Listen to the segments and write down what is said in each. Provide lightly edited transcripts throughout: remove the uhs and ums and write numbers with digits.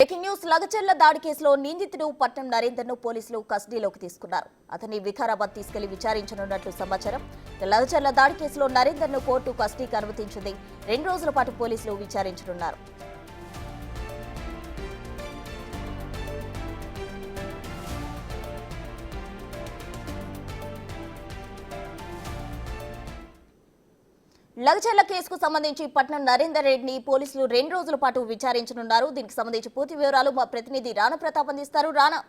Breaking news Lagacharla దాడి కేసులో నిందితుడు పట్నం నరేందర్ ను పోలీసులు కస్టడీలోకి తీసుకున్నారు. అతన్ని వికారాబాద్ తీసుకెళ్లి విచారించనున్నట్లు సమాచారం. లగచర్ల దాడి కేసులో నరేందర్ ను కోర్టు కస్టడీకి అనుమతించింది. 2 రోజుల పాటు పోలీసులు విచారించనున్నారు. లగచర్ల కేసుకు సంబంధించి పట్నం నరేందర్ రెడ్డిని పోలీసులు 2 రోజుల పాటు విచారించనున్నారు. దీనికి సంబంధించి పూర్తి వివరాలు మా ప్రతినిధి రాణా ప్రతాప్ అందిస్తారు. రాణా,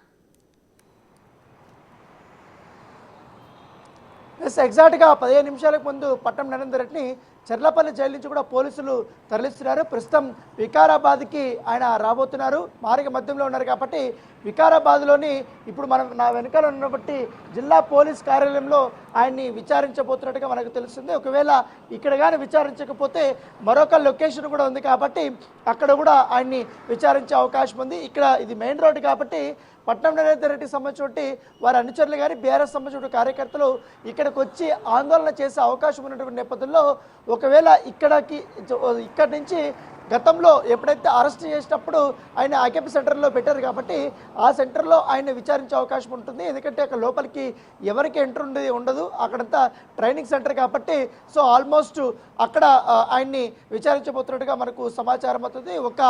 ఎగ్జాక్ట్గా 15 నిమిషాలకు ముందు పట్నం నరేందర్ రెడ్డిని చర్లపల్లి జైలు నుంచి కూడా పోలీసులు తరలిస్తున్నారు. ప్రస్తుతం వికారాబాద్కి ఆయన రాబోతున్నారు. మార్గ మధ్యంలో ఉన్నారు కాబట్టి వికారాబాద్లోని ఇప్పుడు మనం నా వెనకాల ఉన్నబట్టి జిల్లా పోలీస్ కార్యాలయంలో ఆయన్ని విచారించబోతున్నట్టుగా మనకు తెలుస్తుంది. ఒకవేళ ఇక్కడ కానీ విచారించకపోతే మరొక లొకేషన్ కూడా ఉంది కాబట్టి అక్కడ కూడా ఆయన్ని విచారించే అవకాశం ఉంది. ఇక్కడ ఇది మెయిన్ రోడ్డు కాబట్టి పట్నం నరేందర్ రెడ్డికి సంబంధించి వారి అనుచరులు కానీ బీఆర్ఎస్ సంబంధించిన కార్యకర్తలు ఇక్కడికి వచ్చి ఆందోళన చేసే అవకాశం ఉన్నటువంటి నేపథ్యంలో ఒకవేళ ఇక్కడి నుంచి గతంలో ఎప్పుడైతే అరెస్ట్ చేసినప్పుడు ఆయన ఐకేపీ సెంటర్లో పెట్టారు కాబట్టి ఆ సెంటర్లో ఆయన విచారించే అవకాశం ఉంటుంది. ఎందుకంటే అక్కడ లోపలికి ఎవరికి ఎంట్రీ ఉండదు, అక్కడంతా ట్రైనింగ్ సెంటర్ కాబట్టి సో ఆల్మోస్ట్ అక్కడ ఆయన్ని విచారించబోతున్నట్టుగా మనకు సమాచారం అవుతుంది. ఒక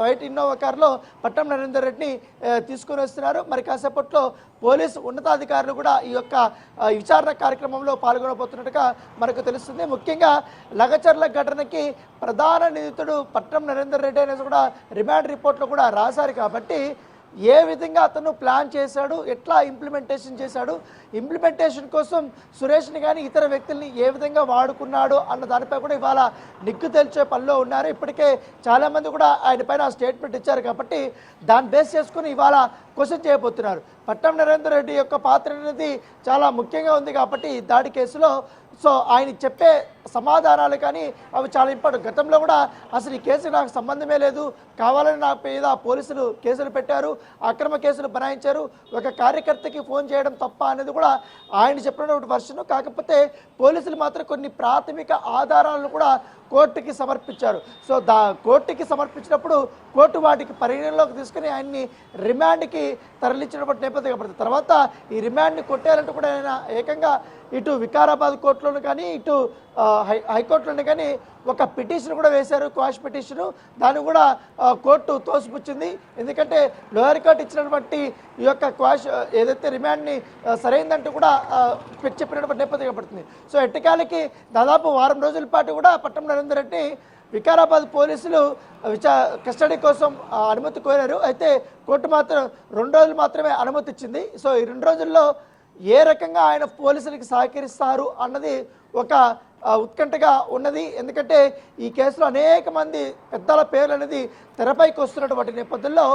వైట్ ఇన్నోవా కారులో పట్నం నరేందర్ రెడ్డిని తీసుకొని వస్తున్నారు. మరి కాసేపట్లో పోలీసు ఉన్నతాధికారులు కూడా ఈ యొక్క విచారణ కార్యక్రమంలో పాల్గొనబోతున్నట్టుగా మనకు తెలుస్తుంది. ముఖ్యంగా లగచర్ల ఘటనకి ప్రధాన నిందితుడు పట్నం నరేందర్ రెడ్డి అనేది కూడా రిమాండ్ రిపోర్ట్లో కూడా రాశారు కాబట్టి ఏ విధంగా అతను ప్లాన్ చేశాడు, ఎట్లా ఇంప్లిమెంటేషన్ చేశాడు, ఇంప్లిమెంటేషన్ కోసం సురేష్ని కానీ ఇతర వ్యక్తుల్ని ఏ విధంగా వాడుకున్నాడు అన్న దానిపై కూడా ఇవాళ నిగ్గు తేల్చే పనిలో ఉన్నారు. ఇప్పటికే చాలామంది కూడా ఆయన పైన స్టేట్మెంట్ ఇచ్చారు కాబట్టి దాన్ని బేస్ చేసుకుని ఇవాళ క్వశ్చన్ చేయబోతున్నారు. పట్నం నరేందర్ రెడ్డి యొక్క పాత్ర అనేది చాలా ముఖ్యంగా ఉంది కాబట్టి ఈ దాడి కేసులో సో ఆయన చెప్పే సమాధానాలు కానీ అవి చాలా ఇంపార్టెంట్. గతంలో కూడా అసలు ఈ కేసు నాకు సంబంధమే లేదు, కావాలని నా మీద పోలీసులు కేసులు పెట్టారు, అక్రమ కేసులు బనాయించారు, ఒక కార్యకర్తకి ఫోన్ చేయడం తప్ప అనేది కూడా ఆయన చెప్పినటువంటి వర్షన్. కాకపోతే పోలీసులు మాత్రం కొన్ని ప్రాథమిక ఆధారాలను కూడా కోర్టుకి సమర్పించారు. సో కోర్టుకి సమర్పించినప్పుడు కోర్టు వాటికి పరిగణలోకి తీసుకుని ఆయన్ని రిమాండ్కి తరలించినటువంటి నేపథ్యం కాబట్టి తర్వాత ఈ రిమాండ్ని కొట్టేయాలంటూ కూడా ఆయన ఏకంగా ఇటు వికారాబాద్ కోర్టులోను కానీ ఇటు హైకోర్టులోనే కానీ ఒక పిటిషన్ కూడా వేశారు, క్వాష్ పిటిషను. దాన్ని కూడా కోర్టు తోసిపుచ్చింది. ఎందుకంటే లోయర్ కోర్టు ఇచ్చినటువంటి ఈ యొక్క క్వాష్ ఏదైతే రిమాండ్ని సరైందంటూ కూడా చెప్పినటువంటి నేపథ్యం పడుతుంది. సో ఎట్టకాలకి దాదాపు వారం రోజుల పాటు కూడా పట్నం నరేందర్ రెడ్డి వికారాబాద్ పోలీసులు కస్టడీ కోసం అనుమతి కోరారు. అయితే కోర్టు మాత్రం 2 రోజులు మాత్రమే అనుమతి ఇచ్చింది. సో ఈ 2 రోజుల్లో ఏ రకంగా ఆయన పోలీసులకి సహకరిస్తారు అన్నది ఒక ఉత్కంఠగా ఉన్నది. ఎందుకంటే ఈ కేసులో అనేక మంది పెద్దల పేర్లు అనేది తెరపైకి వస్తున్నటువంటి నేపథ్యంలో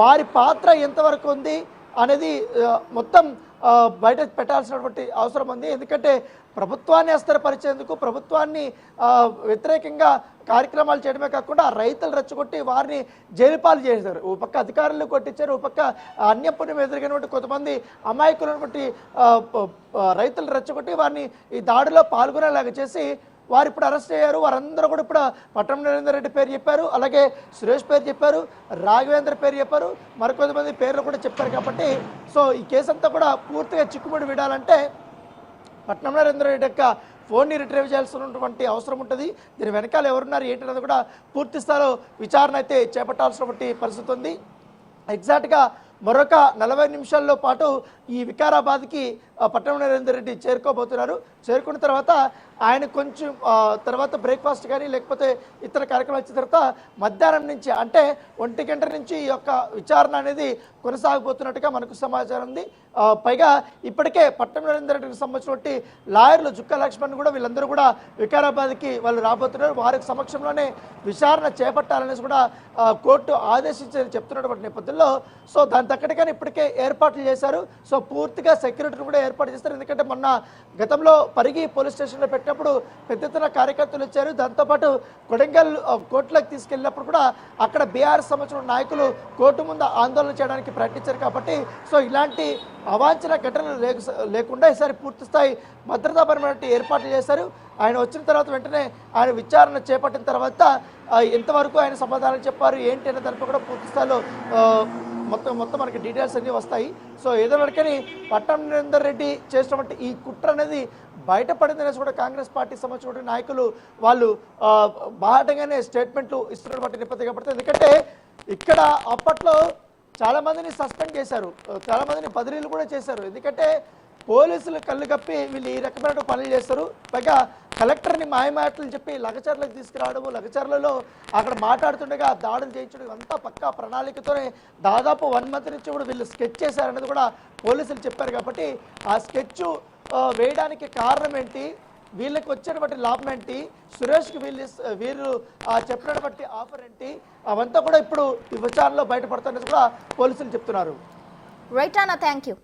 వారి పాత్ర ఎంతవరకు ఉంది అనేది మొత్తం బయట పెట్టాల్సినటువంటి అవసరం ఉంది. ఎందుకంటే ప్రభుత్వాన్ని అస్థిరపరిచేందుకు ప్రభుత్వాన్ని వ్యతిరేకంగా కార్యక్రమాలు చేయడమే కాకుండా రైతులు రెచ్చగొట్టి వారిని జైలుపాలు చేశారు. ఓ పక్క అధికారులు కొట్టించారు, ఓ పక్క అన్యపుణ్యం ఎదురుగినటువంటి కొంతమంది అమాయకులైనటువంటి రైతులు రెచ్చగొట్టి వారిని ఈ దాడిలో పాల్గొనేలాగా చేసి వారు ఇప్పుడు అరెస్ట్ అయ్యారు. వారందరూ కూడా ఇప్పుడు పట్నం నరేందర్ రెడ్డి పేరు చెప్పారు, అలాగే సురేష్ పేరు చెప్పారు, రాఘవేంద్ర పేరు చెప్పారు, మరికొంతమంది పేర్లు కూడా చెప్పారు. కాబట్టి సో ఈ కేసు అంతా కూడా పూర్తిగా చిక్కుముడి విడాలంటే పట్నం నరేందర్ రెడ్డి యొక్క ఫోన్ని రిట్రీవ్ చేయాల్సినటువంటి అవసరం ఉంటుంది. దీని వెనకాల ఎవరున్నారు ఏంటనేది కూడా పూర్తి స్థాయిలో విచారణ అయితే చేపట్టాల్సినటువంటి పరిస్థితి ఉంది. ఎగ్జాక్ట్గా మరొక 40 నిమిషాల్లో పాటు ఈ వికారాబాద్కి పట్నం నరేందర్ రెడ్డి చేరుకోబోతున్నారు. చేరుకున్న తర్వాత ఆయన కొంచెం తర్వాత బ్రేక్ఫాస్ట్ కానీ లేకపోతే ఇతర కార్యక్రమాలు వచ్చిన తర్వాత మధ్యాహ్నం నుంచి అంటే 1 గంట నుంచి ఈ యొక్క విచారణ అనేది కొనసాగబోతున్నట్టుగా మనకు సమాచారం ఉంది. పైగా ఇప్పటికే పట్నం నరేందర్ రెడ్డికి సంబంధించినటువంటి లాయర్లు జుక్క లక్ష్మణ్ కూడా వీళ్ళందరూ కూడా వికారాబాద్కి వాళ్ళు రాబోతున్నారు. వారి సమక్షంలోనే విచారణ చేపట్టాలనేసి కూడా కోర్టు ఆదేశించని చెప్తున్నటువంటి నేపథ్యంలో సో దాని తగ్గట్టుగానే ఇప్పటికే ఏర్పాట్లు చేశారు. సో పూర్తిగా సెక్యూరిటీని కూడా ఏర్పాటు చేస్తారు. ఎందుకంటే మొన్న గతంలో పరిగి పోలీస్ స్టేషన్లో పెట్టినప్పుడు పెద్ద ఎత్తున కార్యకర్తలు వచ్చారు. దాంతోపాటు కొడంగల్ కోర్టులోకి తీసుకెళ్ళినప్పుడు కూడా అక్కడ బీఆర్ఎస్ సంబంధించిన నాయకులు కోర్టు ముందు ఆందోళన చేయడానికి ప్రయత్నించారు. కాబట్టి సో ఇలాంటి అవాంఛన ఘటనలు లేకుండా ఈసారి పూర్తి స్థాయి భద్రతాపరమైన ఏర్పాట్లు చేశారు. ఆయన వచ్చిన తర్వాత వెంటనే ఆయన విచారణ చేపట్టిన తర్వాత ఎంతవరకు ఆయన సమాధానం చెప్పారు ఏంటి అనే దానిపై కూడా పూర్తి స్థాయిలో మొత్తం మనకి డీటెయిల్స్ అన్నీ వస్తాయి. సో ఏదో నడికని పట్టం నరేందర్ రెడ్డి చేసినటువంటి ఈ కుట్ర అనేది బయటపడింది అనేసి కూడా కాంగ్రెస్ పార్టీ సంబంధించిన నాయకులు వాళ్ళు బాహటంగానే స్టేట్మెంట్లు ఇస్తున్నటువంటి నేపథ్యం కాబట్టి, ఎందుకంటే ఇక్కడ అప్పట్లో చాలా మందిని సస్పెండ్ చేశారు, చాలా మందిని బదిలీలు కూడా చేశారు. ఎందుకంటే పోలీసులు కళ్ళు కప్పి వీళ్ళు ఈ రకమైన పనులు చేస్తారు. పైగా కలెక్టర్ని మాయమాటలు చెప్పి లగచర్లకు తీసుకురావడము, లగచర్లలో అక్కడ మాట్లాడుతుండగా దాడులు చేయించడం అంతా పక్కా ప్రణాళికతోనే దాదాపు 1 మంత్ నుంచి కూడా వీళ్ళు స్కెచ్ చేశారనేది కూడా పోలీసులు చెప్పారు. కాబట్టి ఆ స్కెచ్ వేయడానికి కారణం ఏంటి, వీళ్ళకి వచ్చేటువంటి లాభం ఏంటి, సురేష్కి వీరు చెప్పినటువంటి ఆఫర్ ఏంటి, అవంతా కూడా ఇప్పుడు ఈ విచారణలో బయటపడుతున్నది కూడా పోలీసులు చెప్తున్నారు. రైట్ అన్న, థ్యాంక్ యూ.